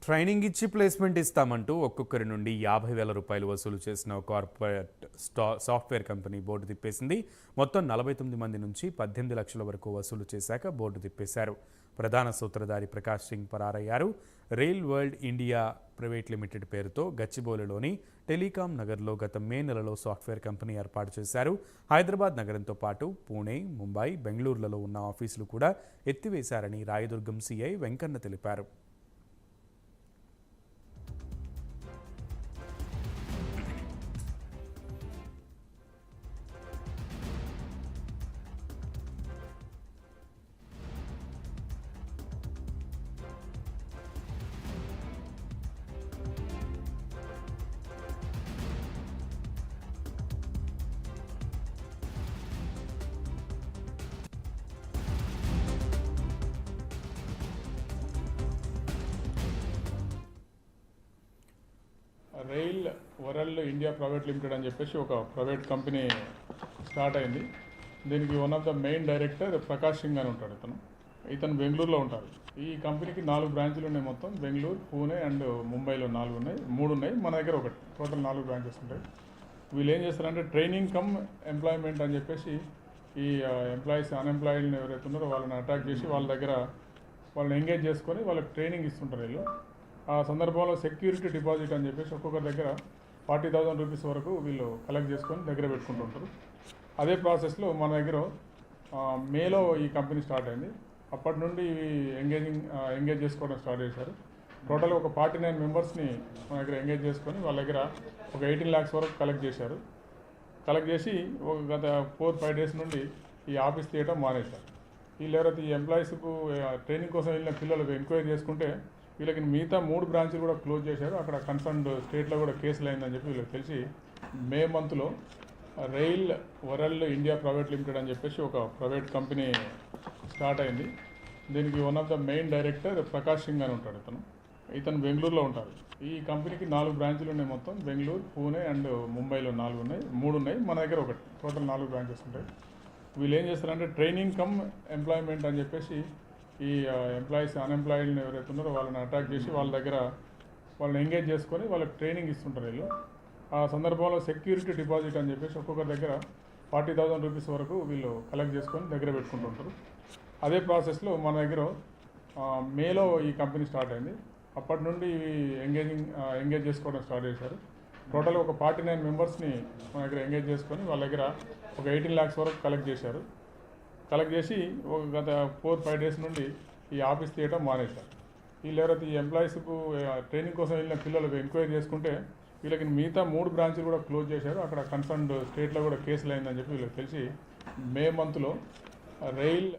Training ఇచ్చి placement ఇస్తామంటూ ఒక్కొక్కరి నుండి 50,000 రూపాయలు వసూలు చేసిన కార్పొరేట్ సాఫ్ట్వేర్ కంపెనీ బోర్డు తిప్పేసింది. మొత్తం 49 మంది నుంచి 18 లక్షల వరకు వసూలు చేశాక బోర్డు తిప్పేశారు. ప్రధాన సూత్రధారి ప్రకాష్ సింగ్ పరారయ్యారు. Rail world India private limited పేరుతో గచ్చిబౌలిలోని టెలికాం నగర్లో గత మే నెలలో సాఫ్ట్వేర్ కంపెనీ ఏర్పాటు చేశారు. హైదరాబాద్ నగరంతో పాటు పూణే, ముంబై, బెంగళూరులలో ఉన్న ఆఫీసులు కూడా ఎత్తివేశారని రాయదుర్గం సిఐ వెంకన్న తెలిపారు. Rail world India private limited అని చెప్పేసి ఒక ప్రైవేట్ కంపెనీ స్టార్ట్ అయింది. దీనికి one of the main director Prakash Singh అని ఉంటాడు. ఇతను బెంగళూరులో ఉంటారు. ఈ కంపెనీకి 4 బ్రాంచ్లు ఉన్నాయి. మొత్తం బెంగళూరు, పూణే అండ్ ముంబైలో 4 ఉన్నాయి, 3 ఉన్నాయి. మన దగ్గర ఒకటి, టోటల్ 4 బ్రాంచెస్ ఉంటాయి. వీళ్ళు ఏం చేస్తారంటే ట్రైనింగ్ కమ్ ఎంప్లాయ్మెంట్ అని చెప్పేసి ఈ ఎంప్లాయీస్ అన్ఎంప్లాయిడ్ని ఎవరైతే ఉన్నారో వాళ్ళని అటాక్ చేసి వాళ్ళ దగ్గర వాళ్ళని ఎంగేజ్ చేసుకొని వాళ్ళకి ట్రైనింగ్ ఇస్తుంటారు. వీళ్ళు ఆ సందర్భంలో సెక్యూరిటీ డిపాజిట్ అని చెప్పేసి ఒక్కొక్కరి దగ్గర 40,000 రూపీస్ వరకు వీళ్ళు కలెక్ట్ చేసుకొని దగ్గర పెట్టుకుంటుంటారు. అదే ప్రాసెస్లో మన దగ్గర మేలో ఈ కంపెనీ స్టార్ట్ అయింది. అప్పటి నుండి ఎంగేజ్ చేసుకోవడం స్టార్ట్ చేశారు. టోటల్ ఒక 49 మెంబర్స్ని మన దగ్గర ఎంగేజ్ చేసుకొని వాళ్ళ దగ్గర ఒక 18 lakhs వరకు కలెక్ట్ చేశారు. కలెక్ట్ చేసి ఒక గత 4-5 days నుండి ఈ ఆఫీస్ తీయటం మానేశారు. వీళ్ళు ఎవరైతే ఈ ఎంప్లాయీస్కు ట్రైనింగ్ కోసం వెళ్ళిన పిల్లలకు ఎంక్వైరీ చేసుకుంటే వీళ్ళకి మిగతా 3 బ్రాంచ్లు కూడా క్లోజ్ చేశారు. అక్కడ కన్సర్న్డ్ స్టేట్లో కూడా కేసులు అయిందని చెప్పి వీళ్ళకి తెలిసి మే మంత్లో rail world India private limited అని చెప్పేసి ఒక ప్రైవేట్ కంపెనీ స్టార్ట్ అయింది. దీనికి one of the main director Prakash Singh అని ఉంటాడు. ఇతను బెంగళూరులో ఉంటారు. ఈ కంపెనీకి 4 బ్రాంచ్లు ఉన్నాయి. మొత్తం బెంగళూరు, పూణే అండ్ ముంబైలో 4 ఉన్నాయి, 3 ఉన్నాయి. మన దగ్గర ఒకటి, టోటల్ 4 బ్రాంచెస్ ఉంటాయి. వీళ్ళు ఏం చేస్తారంటే ట్రైనింగ్ కమ్ ఎంప్లాయ్మెంట్ అని చెప్పేసి ఈ ఎంప్లాయీస్ అన్ఎంప్లాయిడ్ని ఎవరైతే ఉన్నారో వాళ్ళని అటాక్ చేసి వాళ్ళ దగ్గర వాళ్ళని ఎంగేజ్ చేసుకొని వాళ్ళకి ట్రైనింగ్ ఇస్తుంటారు. వీళ్ళు ఆ సందర్భంలో సెక్యూరిటీ డిపాజిట్ అని చెప్పేసి ఒక్కొక్కరి దగ్గర 40,000 రూపీస్ వరకు వీళ్ళు కలెక్ట్ చేసుకొని దగ్గర పెట్టుకుంటుంటారు. అదే ప్రాసెస్లో మన దగ్గర మేలో ఈ కంపెనీ స్టార్ట్ అయింది. అప్పటి నుండి ఎంగేజ్ చేసుకోవడం స్టార్ట్ చేశారు. టోటల్ ఒక 49 మెంబర్స్ని మన దగ్గర ఎంగేజ్ చేసుకొని వాళ్ళ దగ్గర ఒక 18 lakhs వరకు కలెక్ట్ చేశారు. కలెక్ట్ చేసి ఒక గత 4-5 days నుండి ఈ ఆఫీస్ తీయటం మానేశారు. వీళ్ళు ఎవరైతే ఈ ఎంప్లాయీస్కు ట్రైనింగ్ కోసం వెళ్ళిన పిల్లలకు ఎంక్వైరీ చేసుకుంటే వీళ్ళకి మిగతా 3 బ్రాంచ్లు కూడా క్లోజ్ చేశారు. అక్కడ కన్సర్న్డ్ స్టేట్లో కూడా కేసులు అయిందని చెప్పి వీళ్ళకి తెలిసి మే మంత్లో రైల్